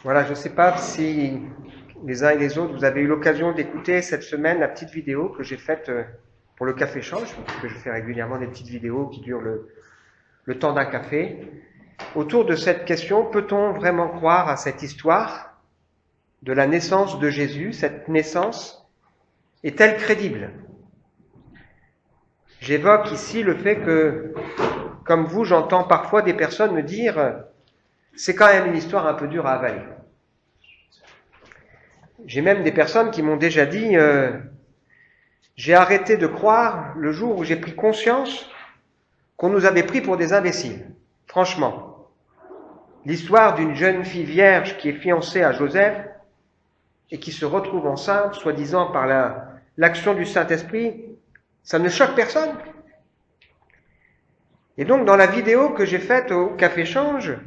Voilà, je ne sais pas si les uns et les autres, vous avez eu l'occasion d'écouter cette semaine la petite vidéo que j'ai faite pour le Café Change, parce que je fais régulièrement des petites vidéos qui durent le temps d'un café, autour de cette question, peut-on vraiment croire à cette histoire de la naissance de Jésus? Cette naissance est-elle crédible? J'évoque ici le fait que, comme vous, j'entends parfois des personnes me dire « c'est quand même une histoire un peu dure à avaler ». J'ai même des personnes qui m'ont déjà dit j'ai arrêté de croire le jour où j'ai pris conscience qu'on nous avait pris pour des imbéciles. Franchement, l'histoire d'une jeune fille vierge qui est fiancée à Joseph et qui se retrouve enceinte, soi-disant par l'action du Saint-Esprit, ça ne choque personne. Et donc, dans la vidéo que j'ai faite au Café Change,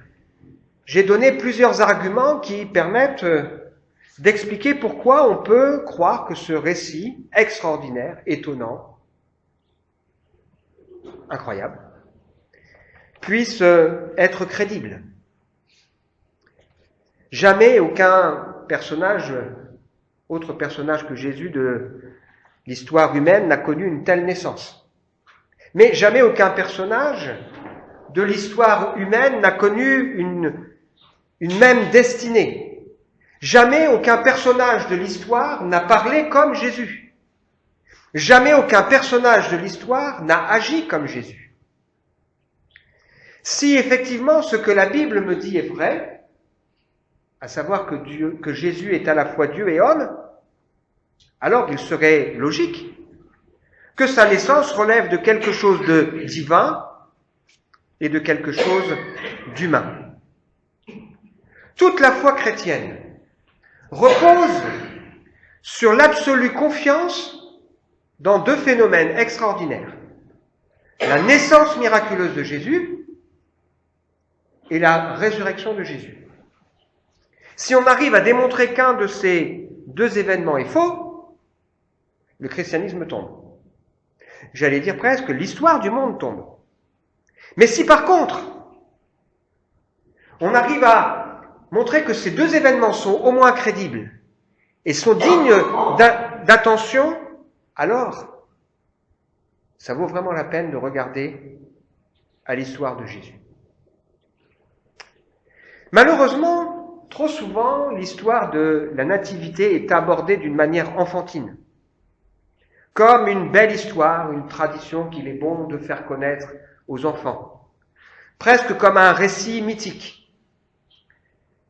j'ai donné plusieurs arguments qui permettent d'expliquer pourquoi on peut croire que ce récit extraordinaire, étonnant, incroyable, puisse être crédible. Jamais aucun personnage, autre personnage que Jésus de l'histoire humaine, n'a connu une telle naissance. Mais jamais aucun personnage de l'histoire humaine n'a connu une même destinée. Jamais aucun personnage de l'histoire n'a parlé comme Jésus. Jamais aucun personnage de l'histoire n'a agi comme Jésus. Si effectivement ce que la Bible me dit est vrai, à savoir que Jésus est à la fois Dieu et homme, alors il serait logique que sa naissance relève de quelque chose de divin et de quelque chose d'humain. Toute la foi chrétienne repose sur l'absolue confiance dans deux phénomènes extraordinaires. La naissance miraculeuse de Jésus et la résurrection de Jésus. Si on arrive à démontrer qu'un de ces deux événements est faux, le christianisme tombe. J'allais dire presque l'histoire du monde tombe. Mais si par contre, on arrive à montrer que ces deux événements sont au moins crédibles et sont dignes d'attention, alors ça vaut vraiment la peine de regarder à l'histoire de Jésus. Malheureusement, trop souvent, l'histoire de la nativité est abordée d'une manière enfantine, comme une belle histoire, une tradition qu'il est bon de faire connaître aux enfants, presque comme un récit mythique.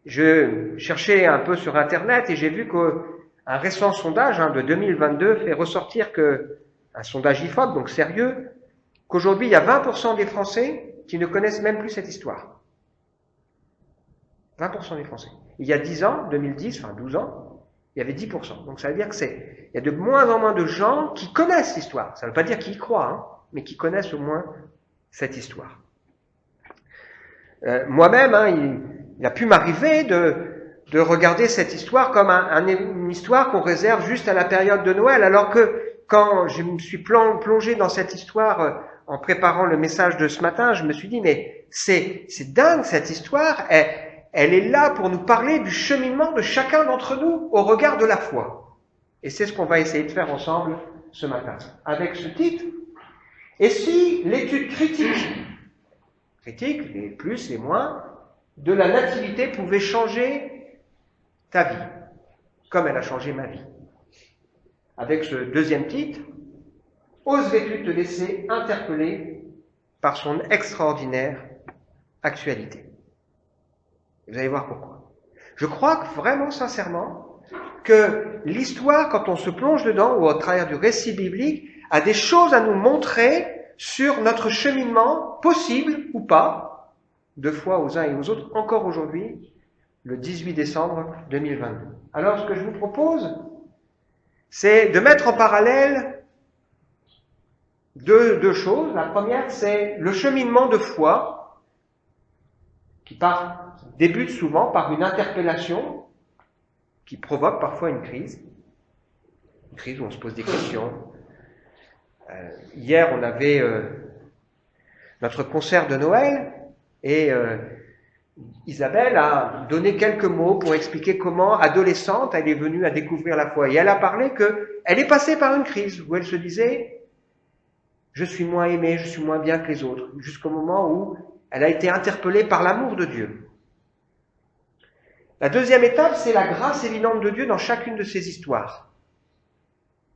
Je cherchais un peu sur Internet et j'ai vu qu'un récent sondage de 2022 fait ressortir un sondage IFOP, donc sérieux, qu'aujourd'hui il y a 20% des Français qui ne connaissent même plus cette histoire. 20% des Français. Il y a 10 ans, 2010, enfin 12 ans, il y avait 10%. Donc ça veut dire il y a de moins en moins de gens qui connaissent l'histoire. Ça ne veut pas dire qu'ils y croient, mais qui connaissent au moins cette histoire. Moi-même, il a pu m'arriver de regarder cette histoire comme une histoire qu'on réserve juste à la période de Noël, alors que quand je me suis plongé dans cette histoire en préparant le message de ce matin, je me suis dit, mais c'est dingue cette histoire, elle est là pour nous parler du cheminement de chacun d'entre nous au regard de la foi. Et c'est ce qu'on va essayer de faire ensemble ce matin, avec ce titre. Et si l'étude critique, les plus, les moins, de la nativité pouvait changer ta vie, comme elle a changé ma vie. Avec ce deuxième titre, oserais-tu te laisser interpeller par son extraordinaire actualité? Vous allez voir pourquoi. Je crois vraiment sincèrement que l'histoire, quand on se plonge dedans, ou au travers du récit biblique, a des choses à nous montrer sur notre cheminement, possible ou pas, de foi aux uns et aux autres, encore aujourd'hui, le 18 décembre 2022. Alors, ce que je vous propose, c'est de mettre en parallèle deux choses. La première, c'est le cheminement de foi, qui débute souvent par une interpellation, qui provoque parfois une crise où on se pose des questions. Hier, on avait notre concert de Noël, et Isabelle a donné quelques mots pour expliquer comment, adolescente, elle est venue à découvrir la foi. Et elle a parlé qu'elle est passée par une crise où elle se disait « je suis moins aimée, je suis moins bien que les autres », jusqu'au moment où elle a été interpellée par l'amour de Dieu. La deuxième étape, c'est la grâce évidente de Dieu dans chacune de ces histoires.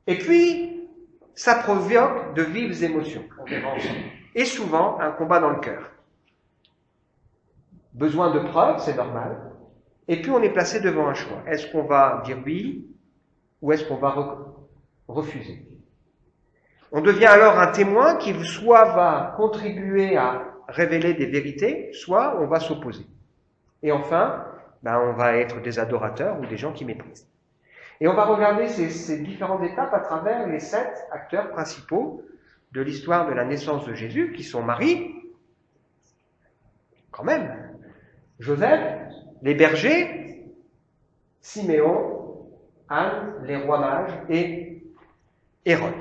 Et puis, ça provoque de vives émotions, on verra ensemble. Et souvent, un combat dans le cœur. Besoin de preuves, c'est normal. Et puis, on est placé devant un choix. Est-ce qu'on va dire oui ou est-ce qu'on va refuser? On devient alors un témoin qui soit va contribuer à révéler des vérités, soit on va s'opposer. Et enfin, on va être des adorateurs ou des gens qui méprisent. Et on va regarder ces différentes étapes à travers les 7 acteurs principaux de l'histoire de la naissance de Jésus, qui sont Marie, quand même, Joseph, les bergers, Siméon, Anne, les rois mages et Hérode.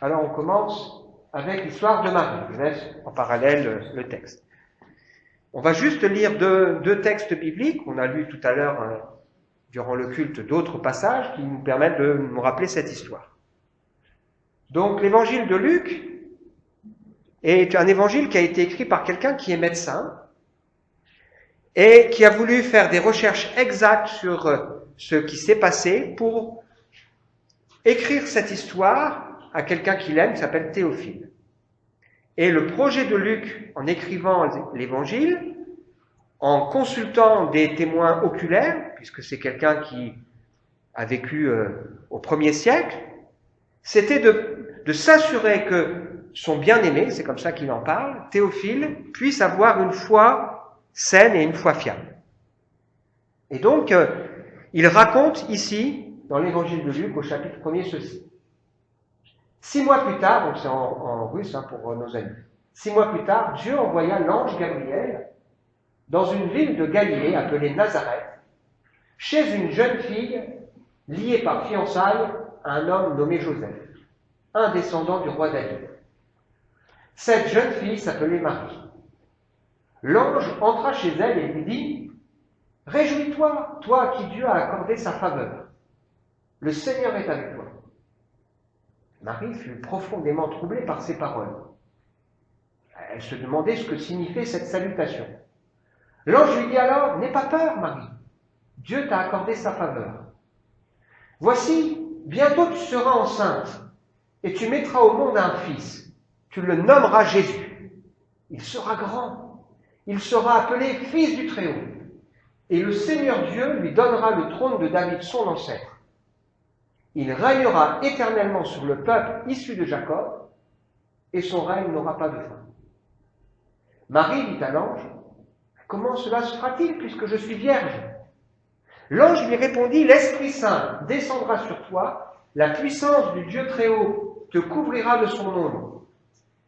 Alors on commence avec l'histoire de Marie. Je laisse en parallèle le texte. On va juste lire deux textes bibliques. On a lu tout à l'heure, durant le culte, d'autres passages qui nous permettent de nous rappeler cette histoire. Donc l'évangile de Luc est un évangile qui a été écrit par quelqu'un qui est médecin et qui a voulu faire des recherches exactes sur ce qui s'est passé pour écrire cette histoire à quelqu'un qu'il aime, qui s'appelle Théophile. Et le projet de Luc, en écrivant l'évangile, en consultant des témoins oculaires, puisque c'est quelqu'un qui a vécu au 1er siècle, c'était de s'assurer que son bien-aimé, c'est comme ça qu'il en parle, Théophile, puisse avoir une foi saine et une foi fiable. Et donc, il raconte ici, dans l'évangile de Luc, au chapitre 1er, ceci. 6 mois plus tard, donc c'est en russe pour nos amis, 6 mois plus tard, Dieu envoya l'ange Gabriel dans une ville de Galilée appelée Nazareth, chez une jeune fille liée par fiançailles à un homme nommé Joseph, un descendant du roi David. Cette jeune fille s'appelait Marie. L'ange entra chez elle et lui dit « Réjouis-toi, toi à qui Dieu a accordé sa faveur. Le Seigneur est avec toi. » Marie fut profondément troublée par ces paroles. Elle se demandait ce que signifiait cette salutation. L'ange lui dit alors, « N'aie pas peur, Marie. Dieu t'a accordé sa faveur. Voici, bientôt tu seras enceinte, et tu mettras au monde un fils. Tu le nommeras Jésus. Il sera grand. Il sera appelé Fils du Très-Haut. Et le Seigneur Dieu lui donnera le trône de David, son ancêtre. Il régnera éternellement sur le peuple issu de Jacob, et son règne n'aura pas de fin. » Marie dit à l'ange, « Comment cela se fera-t-il puisque je suis vierge ?» L'ange lui répondit, « L'Esprit Saint descendra sur toi, la puissance du Dieu Très-Haut te couvrira de son ombre.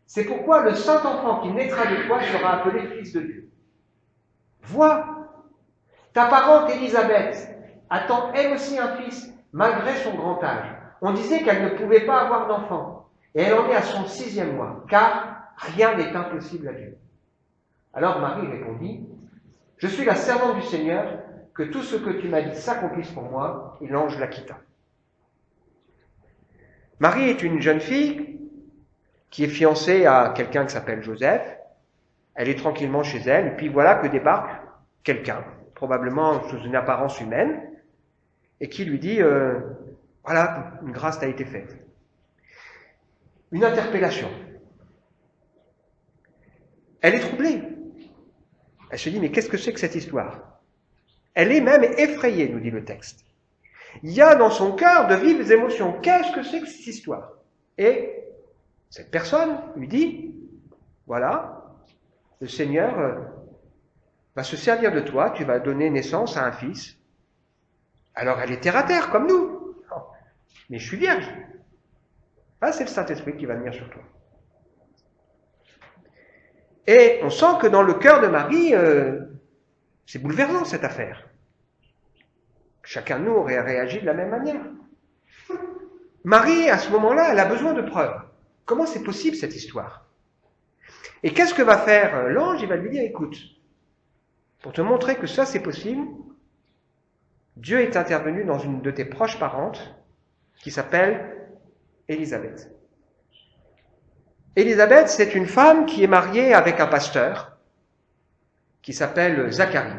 C'est pourquoi le saint enfant qui naîtra de toi sera appelé Fils de Dieu. Vois, ta parente Élisabeth attend elle aussi un fils, malgré son grand âge. On disait qu'elle ne pouvait pas avoir d'enfant, et elle en est à son 6e mois, car rien n'est impossible à Dieu. » Alors Marie répondit, « Je suis la servante du Seigneur, que tout ce que tu m'as dit s'accomplisse pour moi. » Et l'ange la quitta. Marie est une jeune fille qui est fiancée à quelqu'un qui s'appelle Joseph. Elle est tranquillement chez elle, et puis voilà que débarque quelqu'un, probablement sous une apparence humaine, et qui lui dit « Voilà, une grâce t'a été faite. » Une interpellation. Elle est troublée. Elle se dit « Mais qu'est-ce que c'est que cette histoire ?» Elle est même effrayée, nous dit le texte. Il y a dans son cœur de vives émotions. Qu'est-ce que c'est que cette histoire? Et cette personne lui dit « Voilà, le Seigneur va se servir de toi, tu vas donner naissance à un fils. » Alors elle est terre à terre, comme nous. Mais je suis vierge. Ah, c'est le Saint-Esprit qui va venir sur toi. Et on sent que dans le cœur de Marie, c'est bouleversant cette affaire. Chacun de nous aurait réagi de la même manière. Marie, à ce moment-là, elle a besoin de preuves. Comment c'est possible cette histoire? Et qu'est-ce que va faire l'ange? Il va lui dire, écoute, Pour te montrer que ça c'est possible, Dieu est intervenu dans une de tes proches parentes qui s'appelle Élisabeth. Élisabeth, c'est une femme qui est mariée avec un pasteur qui s'appelle Zacharie.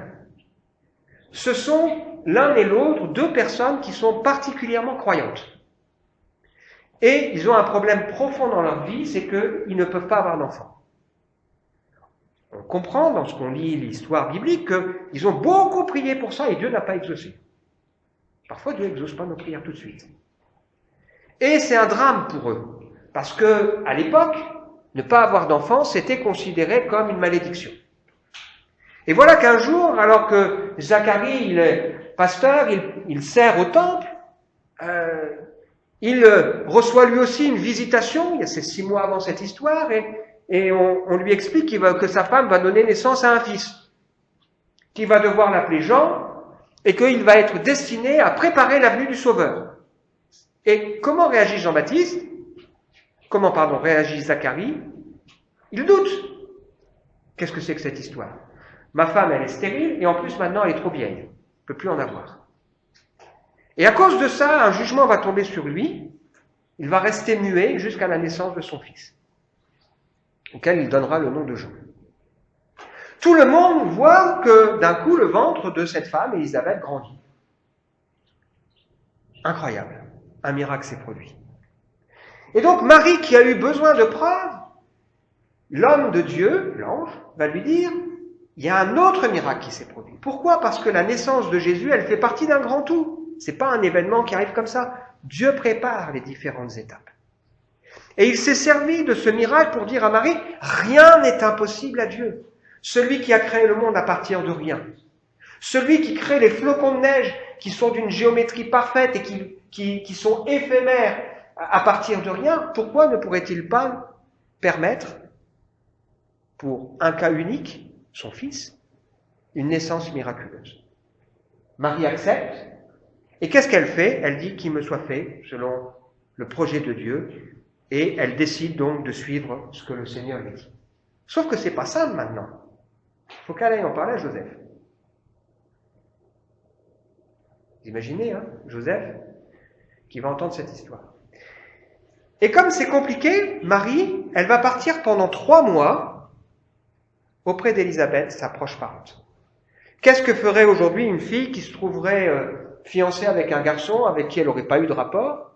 Ce sont l'un et l'autre deux personnes qui sont particulièrement croyantes. Et ils ont un problème profond dans leur vie, c'est qu'ils ne peuvent pas avoir d'enfants. On comprend dans ce qu'on lit l'histoire biblique qu'ils ont beaucoup prié pour ça et Dieu n'a pas exaucé. Parfois Dieu n'exauce pas nos prières tout de suite. Et c'est un drame pour eux, parce que à l'époque, ne pas avoir d'enfants, c'était considéré comme une malédiction. Et voilà qu'un jour, alors que Zacharie, il est pasteur, il sert au temple, il reçoit lui aussi une visitation, c'est 6 mois avant cette histoire, et on lui explique que sa femme va donner naissance à un fils, qu'il va devoir l'appeler Jean, et qu'il va être destiné à préparer la venue du Sauveur. Et comment réagit Jean-Baptiste ? Réagit Zacharie ? Il doute. Qu'est-ce que c'est que cette histoire ? Ma femme, elle est stérile, et en plus maintenant elle est trop vieille. Elle ne peut plus en avoir. Et à cause de ça, un jugement va tomber sur lui. Il va rester muet jusqu'à la naissance de son fils, auquel il donnera le nom de Jean. Tout le monde voit que d'un coup, le ventre de cette femme, Élisabeth, grandit. Incroyable. Un miracle s'est produit. Et donc Marie, qui a eu besoin de preuves, l'homme de Dieu, l'ange, va lui dire, il y a un autre miracle qui s'est produit. Pourquoi ? Parce que la naissance de Jésus, elle fait partie d'un grand tout. C'est pas un événement qui arrive comme ça. Dieu prépare les différentes étapes. Et il s'est servi de ce miracle pour dire à Marie, rien n'est impossible à Dieu. Celui qui a créé le monde à partir de rien. Celui qui crée les flocons de neige qui sont d'une géométrie parfaite et qui sont éphémères à partir de rien, pourquoi ne pourrait-il pas permettre, pour un cas unique, son fils, une naissance miraculeuse ? Marie accepte, et qu'est-ce qu'elle fait ? Elle dit qu'il me soit fait selon le projet de Dieu, et elle décide donc de suivre ce que le Seigneur lui dit. Sauf que c'est pas simple maintenant. Il faut qu'elle aille en parler à Joseph. Vous imaginez, Joseph, qui va entendre cette histoire. Et comme c'est compliqué, Marie, elle va partir pendant 3 mois auprès d'Élisabeth, sa proche parente. Qu'est-ce que ferait aujourd'hui une fille qui se trouverait fiancée avec un garçon avec qui elle n'aurait pas eu de rapport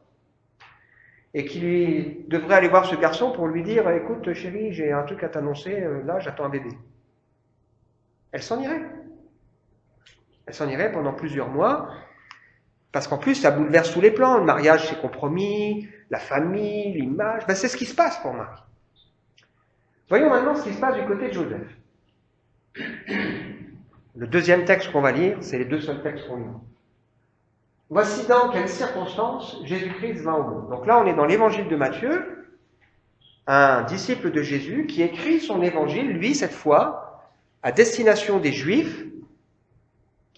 et qui lui devrait aller voir ce garçon pour lui dire « Écoute chérie, j'ai un truc à t'annoncer, là j'attends un bébé ». Elle s'en irait. Elle s'en irait pendant plusieurs mois, parce qu'en plus ça bouleverse tous les plans. Le mariage c'est compromis, la famille, l'image, c'est ce qui se passe pour Marie. Voyons maintenant ce qui se passe du côté de Joseph. Le deuxième texte qu'on va lire, c'est les 2 seuls textes qu'on lit. Voici dans quelles circonstances Jésus-Christ vint au monde. Donc là, on est dans l'évangile de Matthieu, un disciple de Jésus qui écrit son évangile, lui, cette fois, à destination des Juifs.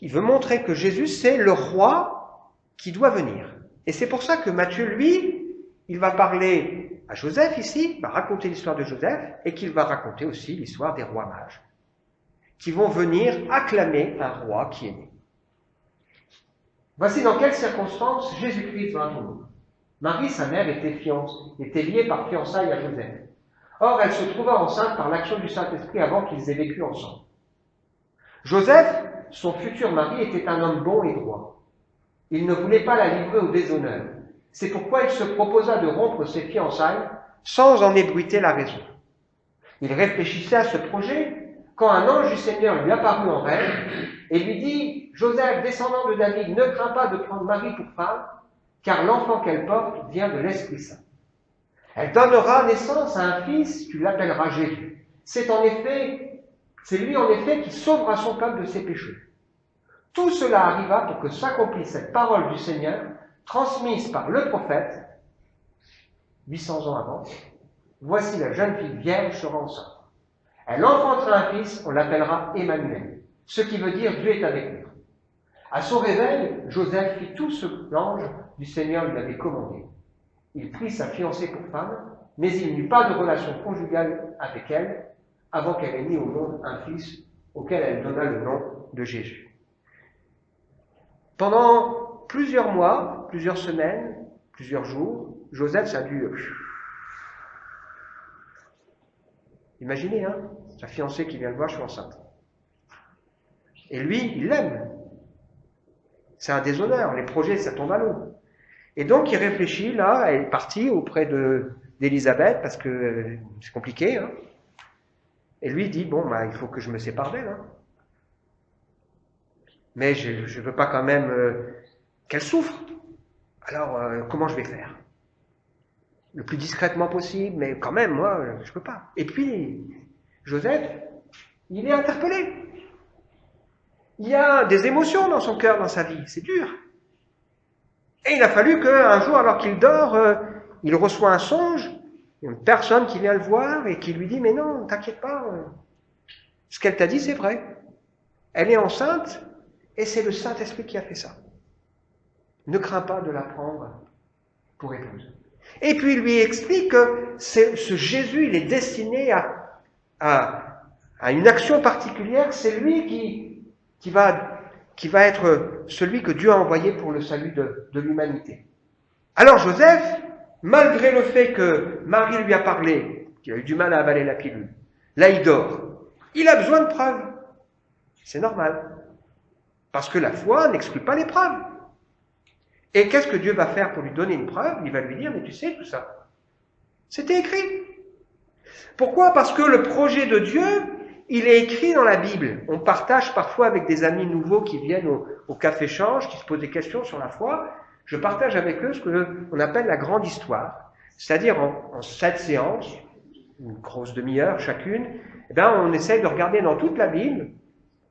Il veut montrer que Jésus, c'est le roi qui doit venir. Et c'est pour ça que Matthieu, lui, il va parler à Joseph ici, il va raconter l'histoire de Joseph, et qu'il va raconter aussi l'histoire des rois mages, qui vont venir acclamer un roi qui est né. Voici dans quelles circonstances Jésus-Christ vint au monde. Marie, sa mère, était liée par fiançailles à Joseph. Or, elle se trouva enceinte par l'action du Saint-Esprit avant qu'ils aient vécu ensemble. Joseph, son futur mari, était un homme bon et droit. Il ne voulait pas la livrer au déshonneur. C'est pourquoi il se proposa de rompre ses fiançailles sans en ébruiter la raison. Il réfléchissait à ce projet quand un ange du Seigneur lui apparut en rêve et lui dit « Joseph, descendant de David, ne crains pas de prendre Marie pour femme, car l'enfant qu'elle porte vient de l'Esprit Saint. Elle donnera naissance à un fils, tu l'appelleras Jésus. C'est lui en effet qui sauvera son peuple de ses péchés. » Tout cela arriva pour que s'accomplisse cette parole du Seigneur, transmise par le prophète, 800 ans avant. Voici la jeune fille vierge sera enceinte. Elle enfantera un fils, on l'appellera Emmanuel, ce qui veut dire Dieu est avec nous. À son réveil, Joseph fit tout ce que l'ange du Seigneur lui avait commandé. Il prit sa fiancée pour femme, mais il n'eut pas de relation conjugale avec elle avant qu'elle ait mis au monde un fils auquel elle donna le nom de Jésus. Pendant plusieurs mois, plusieurs semaines, plusieurs jours, Joseph, ça a dû... Imaginez, hein, sa fiancée qui vient le voir, je suis enceinte. Et lui, il l'aime. C'est un déshonneur, les projets, ça tombe à l'eau. Et donc, il réfléchit, là, elle est partie auprès d'Élisabeth, parce que c'est compliqué, hein. Et lui dit, bon, il faut que je me sépare d'elle, hein. Mais je ne veux pas quand même qu'elle souffre. Alors, comment je vais faire? Le plus discrètement possible, mais quand même, moi, je ne peux pas. Et puis, Joseph, il est interpellé. Il y a des émotions dans son cœur, dans sa vie. C'est dur. Et il a fallu qu'un jour, alors qu'il dort, il reçoit un songe, une personne qui vient le voir et qui lui dit, mais non, t'inquiète pas, ce qu'elle t'a dit, c'est vrai. Elle est enceinte et c'est le Saint-Esprit qui a fait ça. Ne crains pas de la prendre pour épouse. Et puis il lui explique que ce Jésus, il est destiné à une action particulière, c'est lui qui va être celui que Dieu a envoyé pour le salut de l'humanité. Alors Joseph, malgré le fait que Marie lui a parlé, qu'il a eu du mal à avaler la pilule, là il dort, il a besoin de preuves. C'est normal. Parce que la foi n'exclut pas les preuves. Et qu'est-ce que Dieu va faire pour lui donner une preuve? Il va lui dire, mais tu sais tout ça. C'était écrit. Pourquoi? Parce que le projet de Dieu, il est écrit dans la Bible. On partage parfois avec des amis nouveaux qui viennent au café-change, qui se posent des questions sur la foi. Je partage avec eux ce qu'on appelle la grande histoire. C'est-à-dire en 7 séances, une grosse demi-heure chacune, on essaye de regarder dans toute la Bible,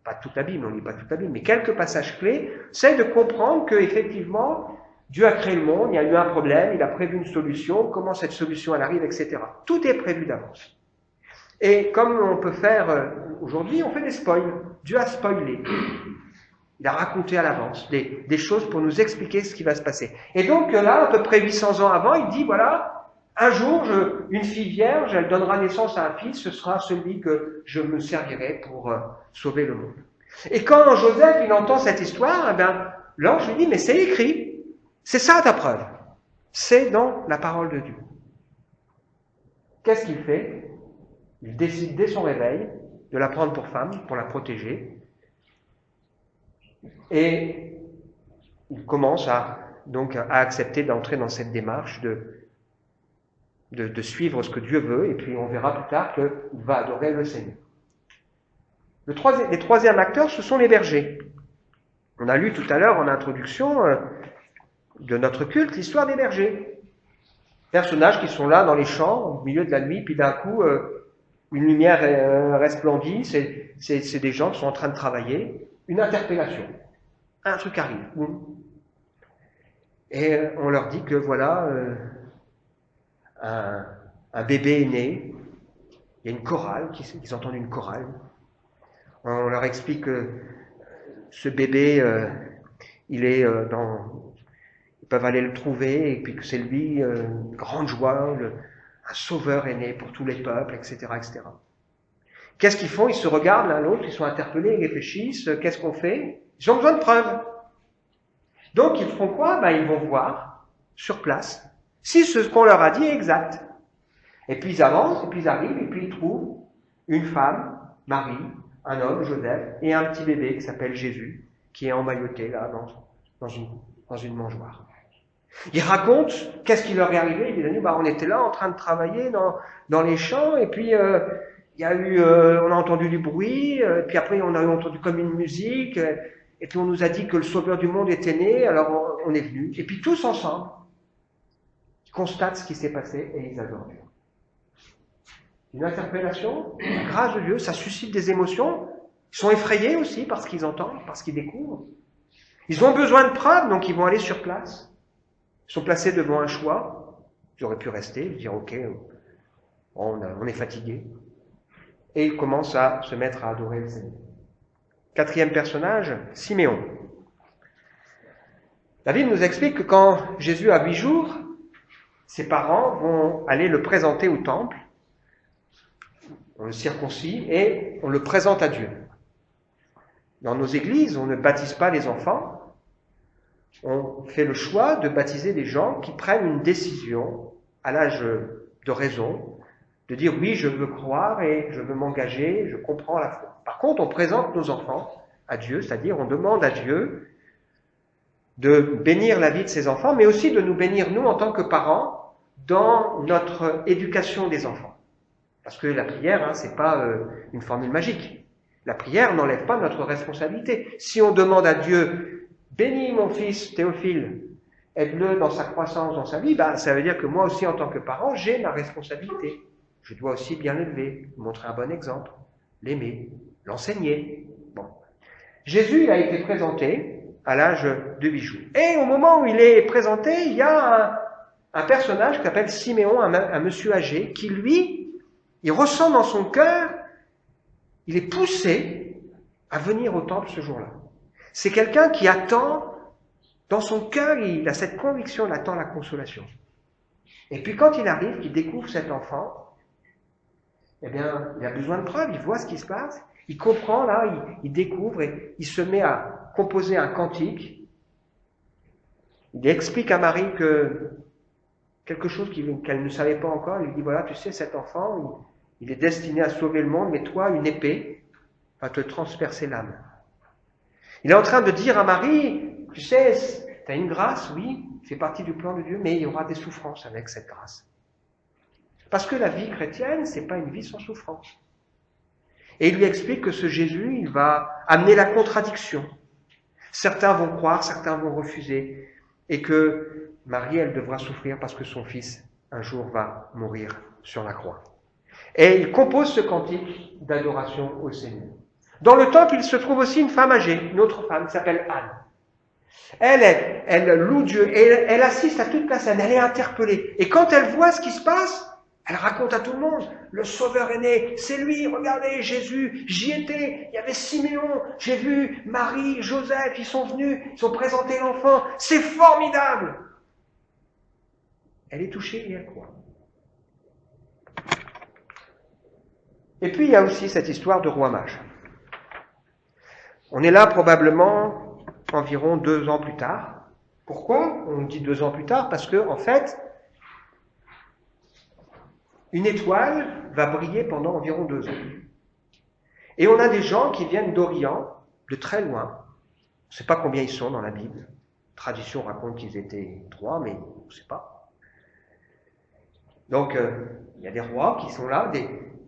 pas toute la Bible, on ne lit pas toute la Bible, mais quelques passages clés, c'est de comprendre qu'effectivement, Dieu a créé le monde, il y a eu un problème, il a prévu une solution, comment cette solution elle arrive, etc. Tout est prévu d'avance. Et comme on peut faire aujourd'hui, on fait des spoils. Dieu a spoilé. Il a raconté à l'avance des choses pour nous expliquer ce qui va se passer. Et donc là, à peu près 800 ans avant, il dit, voilà, un jour, une fille vierge, elle donnera naissance à un fils, ce sera celui que je me servirai pour sauver le monde. Et quand Joseph, il entend cette histoire, l'ange lui dit, mais c'est écrit, c'est ça ta preuve. C'est dans la parole de Dieu. Qu'est-ce qu'il fait? Il décide dès son réveil de la prendre pour femme, pour la protéger. Et il commence à accepter d'entrer dans cette démarche de suivre ce que Dieu veut, et puis on verra plus tard qu'il va adorer le Seigneur. Les troisièmes acteurs, ce sont les bergers. On a lu tout à l'heure en introduction de notre culte l'histoire des bergers. Personnages qui sont là dans les champs, au milieu de la nuit, puis d'un coup, une lumière resplendit, c'est des gens qui sont en train de travailler, une interpellation. Un truc arrive. Et on leur dit que voilà, un bébé est né, il y a une chorale, ils entendent une chorale. On leur explique que ce bébé, il est ils peuvent aller le trouver, et puis que c'est lui, une grande joie, un sauveur est né pour tous les peuples, etc., etc. Qu'est-ce qu'ils font? Ils se regardent l'un l'autre, ils sont interpellés, ils réfléchissent, qu'est-ce qu'on fait? Ils ont besoin de preuves. Donc ils font quoi? Ils vont voir, sur place, si ce qu'on leur a dit est exact. Et puis ils avancent, et puis ils arrivent, et puis ils trouvent une femme, Marie, un homme, Joseph, et un petit bébé qui s'appelle Jésus, qui est emmailloté là, dans une mangeoire. Ils racontent qu'est-ce qui leur est arrivé. Ils disent, on était là en train de travailler dans les champs, et puis il y a eu, on a entendu du bruit, puis après on a entendu comme une musique, et puis on nous a dit que le Sauveur du monde était né, alors on est venu. Et puis tous ensemble, ils constatent ce qui s'est passé et ils adorent Dieu. Une interpellation, la grâce de Dieu, ça suscite des émotions. Ils sont effrayés aussi par ce qu'ils entendent, par ce qu'ils découvrent. Ils ont besoin de preuves, donc ils vont aller sur place. Ils sont placés devant un choix. Ils auraient pu rester, dire ok, on est fatigué. Et ils commencent à se mettre à adorer le Seigneur. Quatrième personnage, Siméon. La Bible nous explique que quand Jésus a 8 jours, ses parents vont aller le présenter au temple. On le circoncis et on le présente à Dieu. Dans nos églises, on ne baptise pas les enfants. On fait le choix de baptiser des gens qui prennent une décision à l'âge de raison, de dire oui, je veux croire et je veux m'engager, je comprends la foi. Par contre, on présente nos enfants à Dieu, c'est-à-dire on demande à Dieu de bénir la vie de ses enfants, mais aussi de nous bénir, nous, en tant que parents, dans notre éducation des enfants. Parce que la prière, c'est pas une formule magique. La prière n'enlève pas notre responsabilité. Si on demande à Dieu, bénis mon fils Théophile, aide-le dans sa croissance, dans sa vie, ça veut dire que moi aussi, en tant que parent, j'ai ma responsabilité. Je dois aussi bien l'élever, montrer un bon exemple, l'aimer, l'enseigner. Bon. Jésus, il a été présenté à l'âge de 8 jours. Et au moment où il est présenté, il y a un personnage qui s'appelle Siméon, un monsieur âgé, qui lui, il ressent dans son cœur, il est poussé à venir au temple ce jour-là. C'est quelqu'un qui attend, dans son cœur, il a cette conviction, il attend la consolation. Et puis quand il arrive, qu'il découvre cet enfant, eh bien, il a besoin de preuves, il voit ce qui se passe, il comprend là, il découvre et il se met à composer un cantique. Il explique à Marie que quelque chose qu'elle ne savait pas encore, il lui dit, voilà, tu sais, cet enfant, il est destiné à sauver le monde, mais toi, une épée va te transpercer l'âme. Il est en train de dire à Marie, tu sais, tu as une grâce, oui, fait partie du plan de Dieu, mais il y aura des souffrances avec cette grâce. Parce que la vie chrétienne, c'est pas une vie sans souffrance. Et il lui explique que ce Jésus, il va amener la contradiction. Certains vont croire, certains vont refuser, et que Marie, elle devra souffrir parce que son fils, un jour, va mourir sur la croix. Et il compose ce cantique d'adoration au Seigneur. Dans le temple, il se trouve aussi une femme âgée, une autre femme qui s'appelle Anne. Elle loue Dieu et elle assiste à toute la scène, elle est interpellée. Et quand elle voit ce qui se passe, elle raconte à tout le monde, le Sauveur est né, c'est lui, regardez, Jésus, j'y étais, il y avait Siméon, j'ai vu Marie, Joseph, ils sont venus, ils ont présenté l'enfant, c'est formidable. Elle est touchée et elle croit. Et puis il y a aussi cette histoire de roi mage. On est là probablement environ 2 ans plus tard. Pourquoi on dit 2 ans plus tard? Parce que, en fait, une étoile va briller pendant environ 2 ans. Et on a des gens qui viennent d'Orient, de très loin. On ne sait pas combien ils sont dans la Bible. La tradition raconte qu'ils étaient 3, mais on ne sait pas. Donc, il y a des rois qui sont là,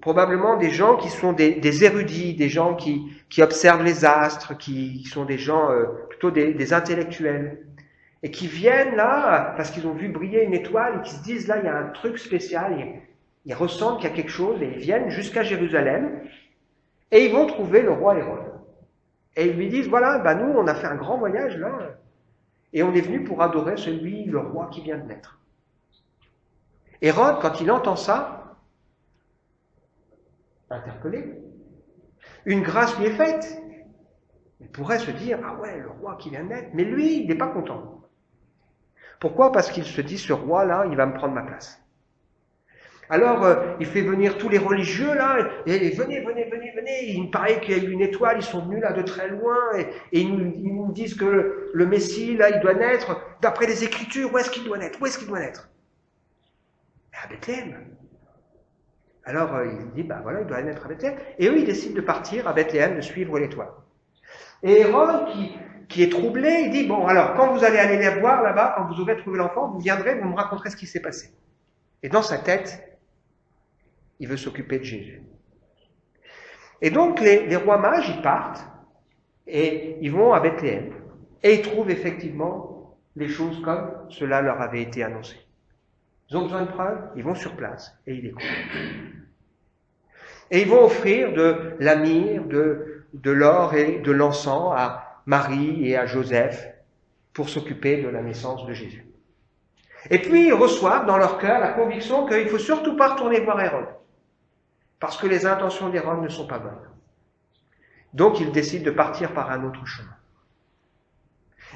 probablement des gens qui sont des érudits, des gens qui observent les astres, qui sont des gens plutôt des intellectuels, et qui viennent là parce qu'ils ont vu briller une étoile et qui se disent là il y a un truc spécial, ils ressentent qu'il y a quelque chose et ils viennent jusqu'à Jérusalem et ils vont trouver le roi Hérode. Et ils lui disent voilà, nous on a fait un grand voyage là et on est venu pour adorer celui, le roi qui vient de naître. Hérode, quand il entend ça, interpellé. Une grâce lui est faite. Il pourrait se dire, ah ouais, le roi qui vient de naître. Mais lui, il n'est pas content. Pourquoi? Parce qu'il se dit, ce roi-là, il va me prendre ma place. Alors, il fait venir tous les religieux, là, et venez. Il me paraît qu'il y a eu une étoile, ils sont venus là de très loin, et ils nous disent que le Messie, là, il doit naître, d'après les Écritures, où est-ce qu'il doit naître? À Bethléem. Alors, il dit, voilà, il doit naître à Bethléem. Et eux, ils décident de partir à Bethléem, de suivre l'étoile. Et Hérode, qui est troublé, il dit, bon, alors, quand vous allez aller les voir là-bas, quand vous aurez trouvé l'enfant, vous viendrez, vous me raconterez ce qui s'est passé. Et dans sa tête, il veut s'occuper de Jésus. Et donc, les rois mages, ils partent, et ils vont à Bethléem. Et ils trouvent effectivement les choses comme cela leur avait été annoncé. Ils ont besoin de preuves, ils vont sur place, et ils découvrent. Et ils vont offrir de la myrrhe, de l'or et de l'encens à Marie et à Joseph pour s'occuper de la naissance de Jésus. Et puis ils reçoivent dans leur cœur la conviction qu'il ne faut surtout pas retourner voir Hérode, parce que les intentions d'Hérode ne sont pas bonnes. Donc ils décident de partir par un autre chemin.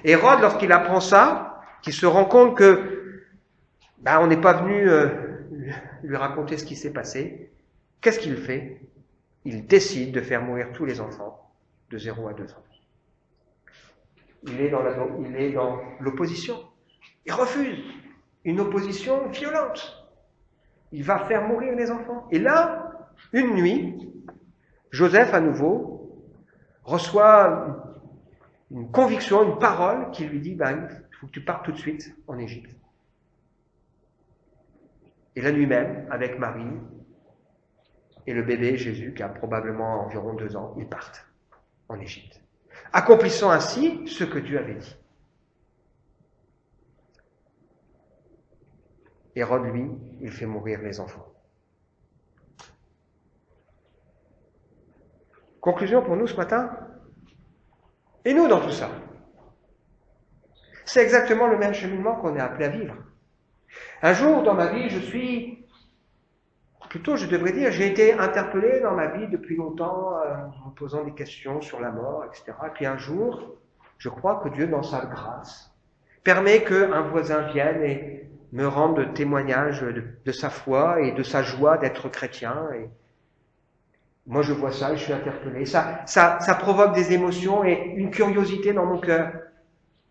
Hérode, lorsqu'il apprend ça, qu'il se rend compte que on n'est pas venu lui raconter ce qui s'est passé, qu'est-ce qu'il fait? Il décide de faire mourir tous les enfants de 0 à 2 ans. Il est dans l'opposition. Il refuse une opposition violente. Il va faire mourir les enfants. Et là, une nuit, Joseph, à nouveau, reçoit une conviction, une parole qui lui dit, il faut que tu partes tout de suite en Égypte. Et la nuit même, avec Marie et le bébé Jésus, qui a probablement environ 2 ans, ils partent en Égypte, accomplissant ainsi ce que Dieu avait dit. Hérode, lui, il fait mourir les enfants. Conclusion pour nous ce matin. Et nous dans tout ça? C'est exactement le même cheminement qu'on est appelé à vivre. Un jour dans ma vie, j'ai été interpellé dans ma vie depuis longtemps, en me posant des questions sur la mort, etc. Et puis un jour, je crois que Dieu, dans sa grâce, permet qu'un voisin vienne et me rende témoignage de sa foi et de sa joie d'être chrétien. Et moi, je vois ça et je suis interpellé. Ça provoque des émotions et une curiosité dans mon cœur.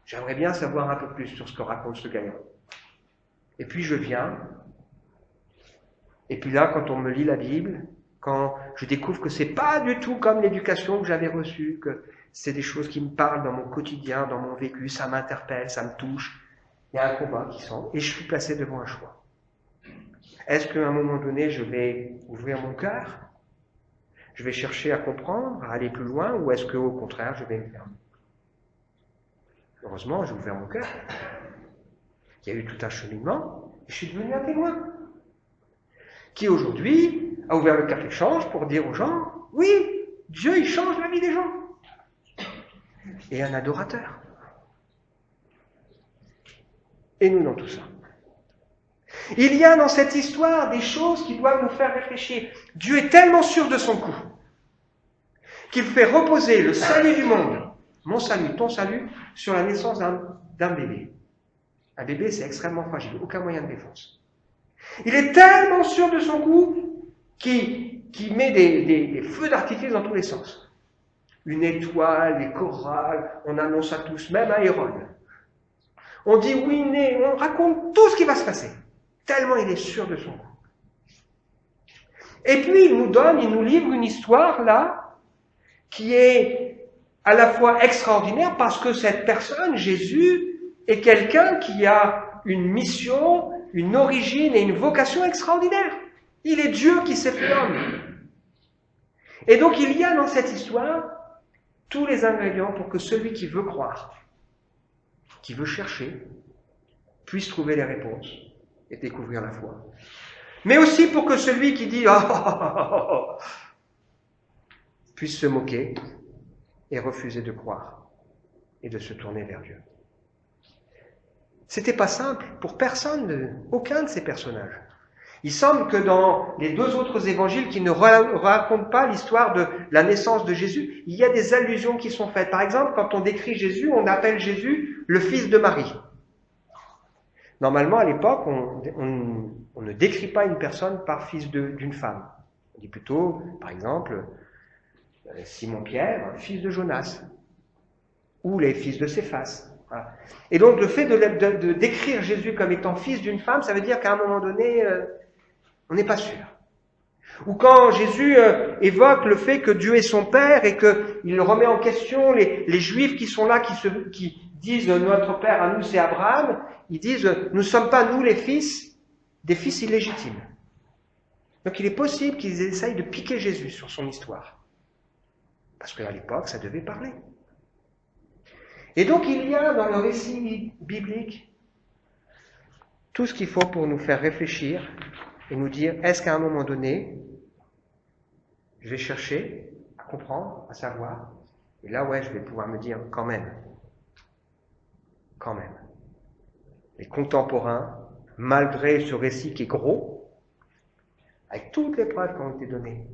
J'aimerais bien savoir un peu plus sur ce que raconte ce gaillard. Et puis je viens. Et puis là, quand on me lit la Bible, quand je découvre que c'est pas du tout comme l'éducation que j'avais reçue, que c'est des choses qui me parlent dans mon quotidien, dans mon vécu, ça m'interpelle, ça me touche. Il y a un combat qui sent, et je suis placé devant un choix. Est-ce qu'à un moment donné, je vais ouvrir mon cœur? Je vais chercher à comprendre, à aller plus loin, ou est-ce qu'au contraire, je vais me fermer? Heureusement, j'ai ouvert mon cœur. Il y a eu tout un cheminement, et je suis devenu un témoin. Qui aujourd'hui a ouvert le café-change pour dire aux gens, oui, Dieu, il change la vie des gens. Et un adorateur. Et nous dans tout ça. Il y a dans cette histoire des choses qui doivent nous faire réfléchir. Dieu est tellement sûr de son coup qu'il fait reposer le salut du monde, mon salut, ton salut, sur la naissance d'un bébé. Un bébé, c'est extrêmement fragile, aucun moyen de défense. Il est tellement sûr de son coup qu'il met des feux d'artifice dans tous les sens. Une étoile, des chorales, on annonce à tous, même à Hérode. On dit oui, né, on raconte tout ce qui va se passer. Tellement il est sûr de son coup. Et puis il nous livre une histoire là, qui est à la fois extraordinaire parce que cette personne, Jésus, est quelqu'un qui a une mission, une origine et une vocation extraordinaire. Il est Dieu qui s'est fait homme. Et donc il y a dans cette histoire tous les ingrédients pour que celui qui veut croire, qui veut chercher, puisse trouver les réponses et découvrir la foi. Mais aussi pour que celui qui dit puisse se moquer et refuser de croire et de se tourner vers Dieu. C'était pas simple pour personne, aucun de ces personnages. Il semble que dans les 2 autres évangiles qui ne racontent pas l'histoire de la naissance de Jésus, il y a des allusions qui sont faites. Par exemple, quand on décrit Jésus, on appelle Jésus le fils de Marie. Normalement, à l'époque, on ne décrit pas une personne par fils d'une femme. On dit plutôt, par exemple, Simon-Pierre, fils de Jonas, ou les fils de Céphas. Voilà. Et donc, le fait de décrire Jésus comme étant fils d'une femme, ça veut dire qu'à un moment donné, on n'est pas sûr. Ou quand Jésus évoque le fait que Dieu est son Père et qu'il remet en question les Juifs qui sont là, qui disent « notre Père à nous, c'est Abraham », ils disent « nous ne sommes pas, nous, les fils, des fils illégitimes ». Donc il est possible qu'ils essayent de piquer Jésus sur son histoire. Parce qu'à l'époque, ça devait parler. Et donc il y a dans le récit biblique tout ce qu'il faut pour nous faire réfléchir et nous dire, est-ce qu'à un moment donné, je vais chercher à comprendre, à savoir, et là, je vais pouvoir me dire, quand même, les contemporains, malgré ce récit qui est gros, avec toutes les preuves qui ont été données,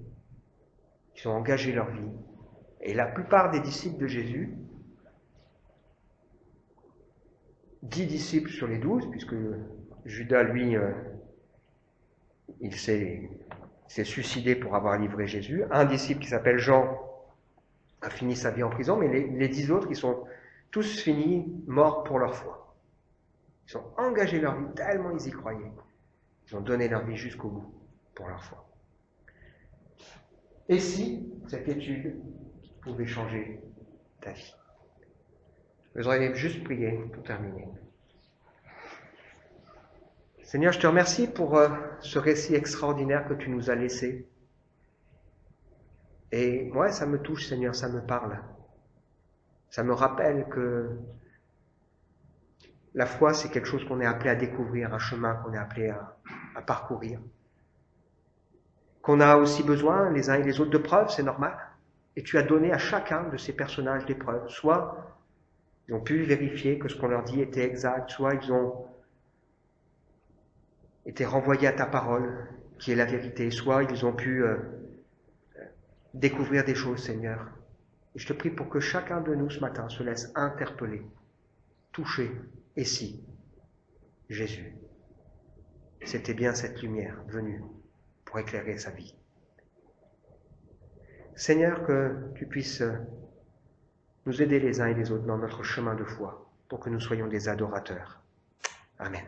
ils ont engagé leur vie, et la plupart des disciples de Jésus, 10 disciples sur les 12, puisque Judas, lui, il s'est suicidé pour avoir livré Jésus. Un disciple qui s'appelle Jean, a fini sa vie en prison, mais les 10 autres, ils sont tous finis morts pour leur foi. Ils ont engagé leur vie tellement ils y croyaient. Ils ont donné leur vie jusqu'au bout pour leur foi. Et si cette étude pouvait changer ta vie? Je voudrais juste prier pour terminer. Seigneur, je te remercie pour ce récit extraordinaire que tu nous as laissé. Et ouais, ça me touche, Seigneur, ça me parle. Ça me rappelle que la foi, c'est quelque chose qu'on est appelé à découvrir, un chemin qu'on est appelé à parcourir. Qu'on a aussi besoin, les uns et les autres, de preuves, c'est normal. Et tu as donné à chacun de ces personnages des preuves. Soit ils ont pu vérifier que ce qu'on leur dit était exact, soit ils ont été renvoyés à ta parole, qui est la vérité, soit ils ont pu découvrir des choses, Seigneur. Et je te prie pour que chacun de nous ce matin se laisse interpeller, toucher. Et si Jésus, c'était bien cette lumière venue pour éclairer sa vie. Seigneur, que tu puisses nous aider les uns et les autres dans notre chemin de foi, pour que nous soyons des adorateurs. Amen.